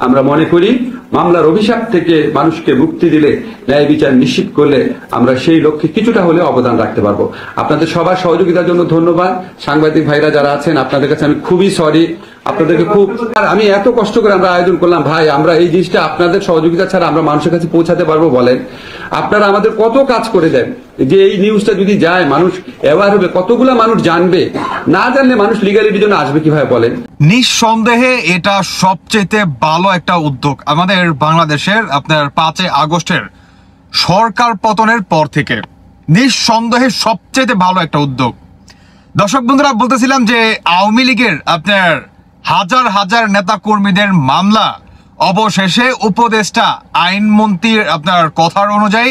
আমরা মনে করি মামলার অভিশাপ থেকে মানুষকে মুক্তি দিলে, ন্যায় বিচার নিশ্চিত করলে আমরা সেই লক্ষ্যে কিছুটা হলে অবদান রাখতে পারবো। আপনাদের সবার সহযোগিতার জন্য ধন্যবাদ। সাংবাদিক ভাইরা যারা আছেন, আপনাদের কাছে আমি খুবই সরি। আপনাদেরকে খুব, আর আমি এত কষ্ট করে আমরা আয়োজন করলাম ভাই, আমরা এই জিনিসটা আপনাদের সহযোগিতা ছাড়া আমরা মানুষের কাছে পৌঁছাতে পারবো বলেন? আপনারা আমাদের কত কাজ করে দেন যে এই নিউজটা যদি যায় মানুষ অ্যাওয়ার হবে, কতগুলা মানুষ জানবে। না জানলে মানুষ লিগ্যালিটির জন্য আসবে কিভাবে বলেন? নিঃসন্দেহে এটা সবচেয়ে ভালো একটা উদ্যোগ আমাদের বাংলাদেশের। আপনার 5 আগস্টের সরকার পতনের পর থেকে নিঃসন্দেহে সবচেয়ে ভালো একটা উদ্যোগ। দর্শক বন্ধুরা, বলতেছিলাম যে আওয়ামী লীগের আপনার হাজার হাজার নেতা কর্মীদের মামলা অবশেষে উপদেষ্টা আইনমন্ত্রীর আপনার কথার অনুযায়ী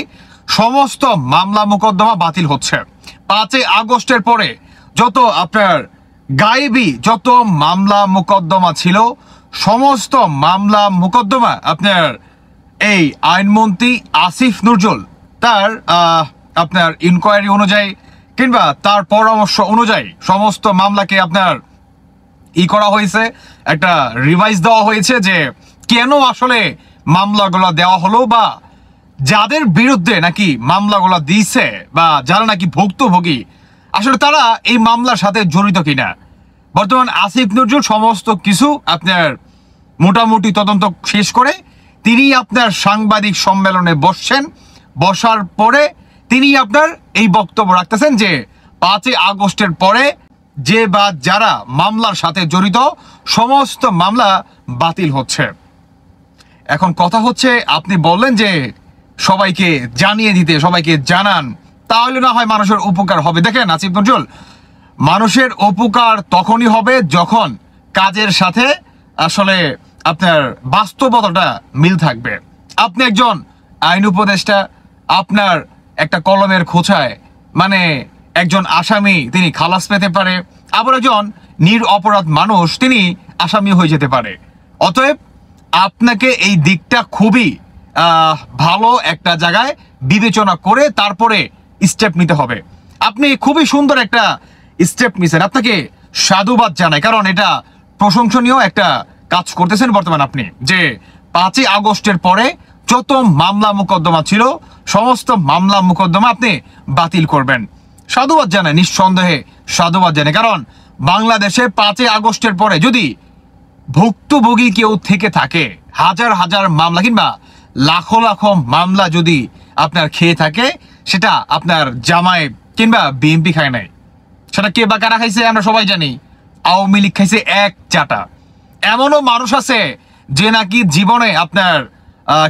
সমস্ত মামলা মোকদ্দমা বাতিল হচ্ছে। 5 আগস্টের পরে যত আপনার গায়েবী যত মামলা মোকদ্দমা ছিল, সমস্ত মামলা মোকদ্দমা আপনার এই আইনমন্ত্রী আসিফ নজরুল তার আপনার ইনকোয়ারি অনুযায়ী কিংবা তার পরামর্শ অনুযায়ী সমস্ত মামলাকে আপনার করা হয়েছে, একটা রিভাইজ দেওয়া হয়েছে যে কেন আসলে মামলাগুলো দেওয়া হলো, বা যাদের বিরুদ্ধে নাকি মামলাগুলো দিয়েছে বা যারা নাকি ভুক্তভোগী আসলে তারা এই মামলার সাথে জড়িত কিনা। বর্তমান আসিফ নজরুল সমস্ত কিছু আপনার মোটামুটি তদন্ত শেষ করে তিনি আপনার সাংবাদিক সম্মেলনে বসছেন। বসার পরে তিনি আপনার এই বক্তব্য রাখতেছেন যে 5 আগস্টের পরে যে বা যারা মামলার সাথে জড়িত সমস্ত মামলা বাতিল হচ্ছে। এখন কথা হচ্ছে, আপনি বললেন যে সবাইকে জানিয়ে দিতে, সবাইকে জানান, তাহলে না হয় মানুষের উপকার হবে। দেখেন আসিফ নজরুল, মানুষের উপকার তখনই হবে যখন কাজের সাথে আসলে আপনার বাস্তবতাটা মিল থাকবে। আপনি একজন আইন উপদেষ্টা, আপনার একটা কলমের খোঁচায় মানে একজন আসামি তিনি খালাস পেতে পারে, আবার একজন নিরপরাধ মানুষ তিনি আসামি হয়ে যেতে পারে। অতএব আপনাকে এই দিকটা খুবই ভালো একটা জায়গায় বিবেচনা করে তারপরে স্টেপ নিতে হবে। আপনি খুবই সুন্দর একটা স্টেপ নিছেন, আপনাকে সাধুবাদ জানাই, কারণ এটা প্রশংসনীয় একটা কাজ করতেছেন বর্তমান আপনি, যে 5 আগস্টের পরে যত মামলা মোকদ্দমা ছিল সমস্ত মামলা মোকদ্দমা আপনি বাতিল করবেন। সাধুবাদ জানাই, নিঃসন্দেহে সাধুবাদ জানাই, কারণ বাংলাদেশে 5 আগস্টের পরে যদি ভুক্তভোগী কেউ থেকে থাকে, হাজার হাজার মামলা কিংবা লাখো লাখো মামলা যদি আপনার খেয়ে থাকে, সেটা আপনার জামায়াত কিংবা বিএনপি খায় নাই, সেটা কে বা কারা খাইছে আমরা সবাই জানি। আওয়ামী লীগ খাইছে এক চাটা। এমনও মানুষ আছে যে নাকি জীবনে আপনার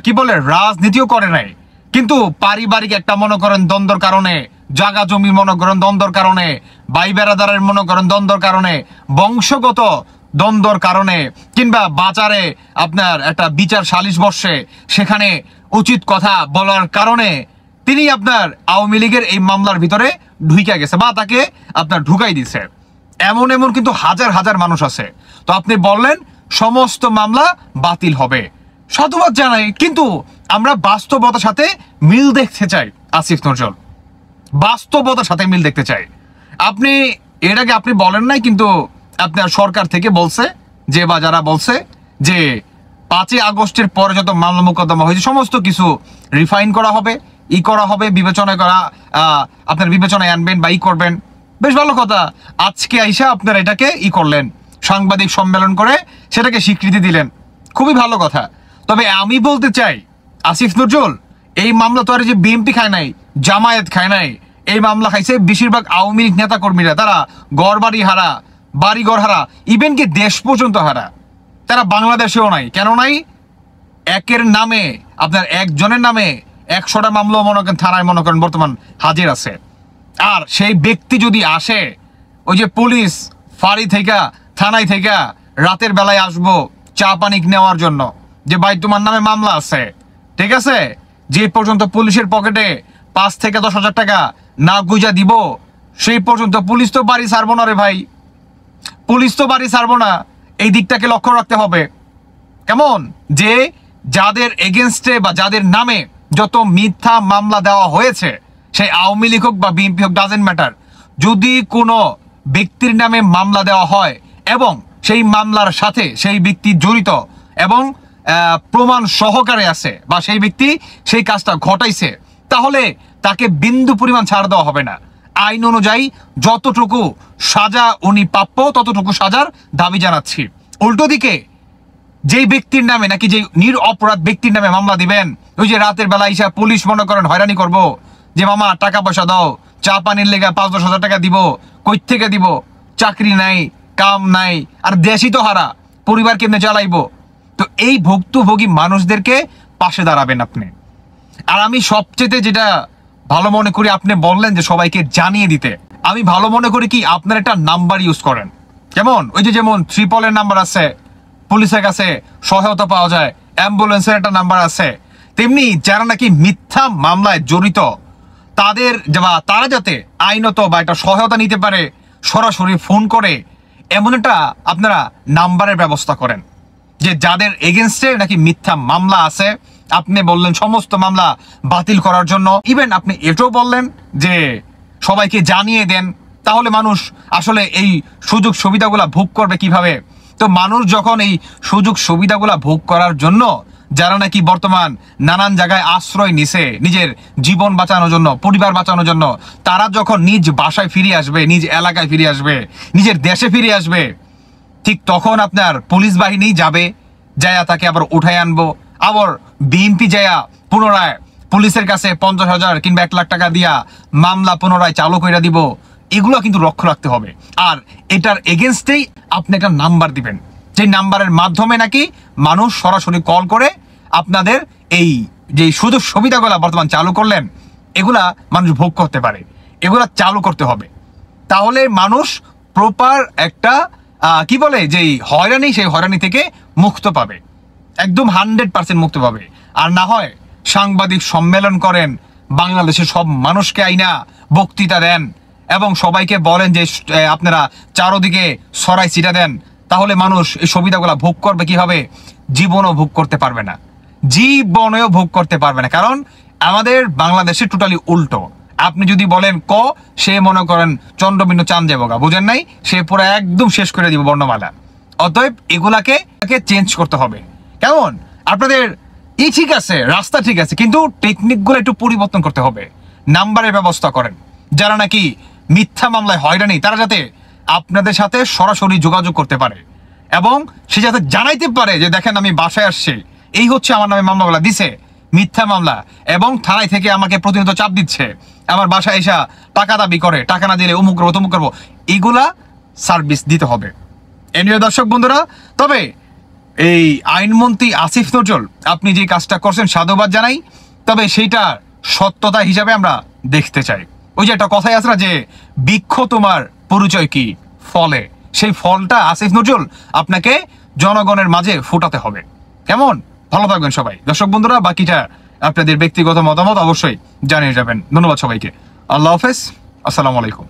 কি বলে রাজনীতিও করে নাই, কিন্তু পারিবারিক একটা মনে করেন দ্বন্দ্বর কারণে, জাগা জমি মনে করেন দ্বন্দ্বর কারণে, ভাই বেড়াদারের মনে করেন দ্বন্দ্বর কারণে, বংশগত দ্বন্দ্বর কারণে, কিংবা বাজারে আপনার একটা বিচার সালিশ বসে সেখানে উচিত কথা বলার কারণে তিনি আপনার আওয়ামী লীগের এই মামলার ভিতরে ঢুকে গেছে বা তাকে আপনার ঢুকাই দিছে। এমন এমন কিন্তু হাজার হাজার মানুষ আছে। তো আপনি বললেন সমস্ত মামলা বাতিল হবে, সাধুবাদ জানাই, কিন্তু আমরা বাস্তবতার সাথে মিল দেখতে চাই। আসিফ নজরুল, বাস্তবতার সাথে মিল দেখতে চাই। আপনি এর আগে আপনি বলেন নাই, কিন্তু আপনার সরকার থেকে বলছে যে বা যারা বলছে যে 5 আগস্টের পরে যত মামলা মোকদ্দমা হয়েছে সমস্ত কিছু রিফাইন করা হবে, করা হবে, বিবেচনা করা আপনার বিবেচনায় আনবেন বা করবেন। বেশ ভালো কথা। আজকে আইসা আপনারা এটাকে করলেন, সাংবাদিক সম্মেলন করে সেটাকে স্বীকৃতি দিলেন, খুবই ভালো কথা। তবে আমি বলতে চাই আসিফ নজরুল, এই মামলা তো আর যে বিএনপি খায় নাই, জামায়াত খায় নাই, এই মামলা খাইছে বেশিরভাগ আওয়ামী লীগ নেতা কর্মীরা। তারা ঘর বাড়ি হারা, বাড়িঘর হারা, ইভেন কি দেশ পর্যন্ত হারা। তারা বাংলাদেশেও নাই। কেন নাই? একের নামে আপনার একজনের নামে 100টা মামলা মনে করেন থানায় মনে করেন বর্তমান হাজির আছে। আর সেই ব্যক্তি যদি আসে, ওই যে পুলিশ ফাঁড়ি থেকে থানায় থেকে রাতের বেলায় আসবো চা পানি নেওয়ার জন্য, যে ভাই তোমার নামে মামলা আছে, ঠিক আছে, যে পর্যন্ত পুলিশের পকেটে 5 থেকে 10,000 টাকা না গুজা দিব সেই পর্যন্ত পুলিশ তো বাড়ি ছাড়বো না রে ভাই, পুলিশ তো বাড়ি ছাড়বো না। এই দিকটাকে লক্ষ্য রাখতে হবে। কেমন যে যাদের এগেনস্টে বা যাদের নামে যত মিথ্যা মামলা দেওয়া হয়েছে, সেই আওয়ামী লীগ হোক বা বিএনপি হোক, ডাজেন্ট ম্যাটার, যদি কোনো ব্যক্তির নামে মামলা দেওয়া হয় এবং সেই মামলার সাথে সেই ব্যক্তি জড়িত এবং প্রমাণ সহকারে আছে বা সেই ব্যক্তি সেই কাজটা ঘটাইছে, তাহলে তাকে বিন্দু পরিমাণ ছাড় দেওয়া হবে না। আইন অনুযায়ী যতটুকু সাজা উনি প্রাপ্য ততটুকু সাজার দাবি জানাচ্ছি। উল্টো দিকে যেই ব্যক্তির নামে নাকি যে নিরপরাধ ব্যক্তির নামে মামলা দিবেন, ওই যে রাতের বেলা ইসা পুলিশ মনে করেন হয়রানি করব, যে মামা টাকা পয়সা দাও, চা পানির লেগে 5-10 হাজার টাকা দিব, কই থেকে দিব, চাকরি নাই, কাম নাই, আর দেশই তো হারা, পরিবার কেমনে চালাইবো। তো এই ভুক্তভোগী মানুষদেরকে পাশে দাঁড়াবেন আপনি। আর আমি সবচেয়ে যেটা ভালো মনে করি, আপনি বললেন যে সবাইকে জানিয়ে দিতে, আমি ভালো মনে করি কি আপনার একটা নাম্বার ইউজ করেন। কেমন ওই যে যেমন 3 নাম্বার আছে, পুলিশের কাছে সহায়তা পাওয়া যায়, অ্যাম্বুলেন্সের একটা নাম্বার আছে, তেমনি যারা নাকি মিথ্যা মামলায় জড়িত তারা যাতে আইনত বা একটা সহায়তা নিতে পারে, সরাসরি ফোন করে এমন একটা আপনারা নাম্বারের ব্যবস্থা করেন, যে যাদের এগেনস্টে নাকি মিথ্যা মামলা আছে। আপনি বললেন সমস্ত মামলা বাতিল করার জন্য, ইভেন আপনি এটাও বললেন যে সবাইকে জানিয়ে দেন, তাহলে মানুষ আসলে এই সুযোগ সুবিধাগুলা ভোগ করবে কিভাবে। তো মানুষ যখন এই সুযোগ সুবিধাগুলা ভোগ করার জন্য, যারা নাকি বর্তমান নানান জায়গায় আশ্রয় নিছে নিজের জীবন বাঁচানোর জন্য, পরিবার বাঁচানোর জন্য, তারা যখন নিজ বাসায় ফিরে আসবে, নিজ এলাকায় ফিরে আসবে, নিজের দেশে ফিরে আসবে, ঠিক তখন আপনার পুলিশ বাহিনী যাবে, যায়া তাকে আবার উঠায় আনবো, আবার বিএনপি যায়া পুনরায় পুলিশের কাছে 50,000 কিংবা 1 লাখ টাকা দিয়া মামলা পুনরায় চালু করে দিব। এগুলো কিন্তু লক্ষ্য রাখতে হবে। আর এটার এগেনস্টেই আপনি একটা নাম্বার দিবেন, যে নাম্বারের মাধ্যমে নাকি মানুষ সরাসরি কল করে আপনাদের এই যে সুযোগ সুবিধাগুলা বর্তমান চালু করলেন, এগুলা মানুষ ভোগ করতে পারে। এগুলা চালু করতে হবে, তাহলে মানুষ প্রপার একটা কি বলে যে হয়রানি, সেই হয়রানি থেকে মুক্ত পাবে, একদম 100% মুক্ত পাবে। আর না হয় সাংবাদিক সম্মেলন করেন, বাংলাদেশের সব মানুষকে আইনা বক্তৃতা দেন এবং সবাইকে বলেন যে আপনারা চারোদিকে সরাই ছিটা দেন, তাহলে মানুষ এই সুবিধাগুলা ভোগ করবে কিভাবে? জীবনও ভোগ করতে পারবে না, জীবনেও ভোগ করতে পারবে না। কারণ আমাদের বাংলাদেশে টোটালি উল্টো। আপনি যদি বলেন ক, সে মনে করেন চন্দ্রবিন্দু চাঁদ যাবগা, বুঝেন নাই, সে পুরো একদম শেষ করে দিব বর্ণমালা। অতএব এগুলাকে চেঞ্জ করতে হবে। কেমন আপনাদের ঠিক আছে, রাস্তা ঠিক আছে, কিন্তু টেকনিকগুলো একটু পরিবর্তন করতে হবে। নাম্বারের ব্যবস্থা করেন, যারা নাকি মিথ্যা মামলায় হয়রানি, তারা যাতে আপনাদের সাথে সরাসরি যোগাযোগ করতে পারে এবং সে যাতে জানাইতে পারে যে দেখেন আমি বাসায় আসছি, এই হচ্ছে আমার নামে মামলাগুলা দিছে, মিথ্যা মামলা, এবং থানায় থেকে আমাকে প্রতিনিয়ত চাপ দিচ্ছে, আমার বাসায় এসা টাকা দাবি করে, টাকা না দিলে অমুক করবো তমুক করবো। এগুলা সার্ভিস দিতে হবে। এনিওয়ে দর্শক বন্ধুরা, তবে এই আইনমন্ত্রী আসিফ নজরুল আপনি যে কাজটা করছেন সাধুবাদ জানাই, তবে সেইটা সত্যতা হিসাবে আমরা দেখতে চাই। ওই যে একটা কথাই আছে না, যে বৃক্ষ তোমার পরিচয় কি? ফলে। সেই ফলটা আসিফ নজরুল আপনাকে জনগণের মাঝে ফোটাতে হবে। কেমন? ভালো থাকবেন সবাই দর্শক বন্ধুরা। বাকিটা আপনাদের ব্যক্তিগত মতামত অবশ্যই জানিয়ে যাবেন। ধন্যবাদ সবাইকে। আল্লাহ হাফেজ, আসসালামু আলাইকুম।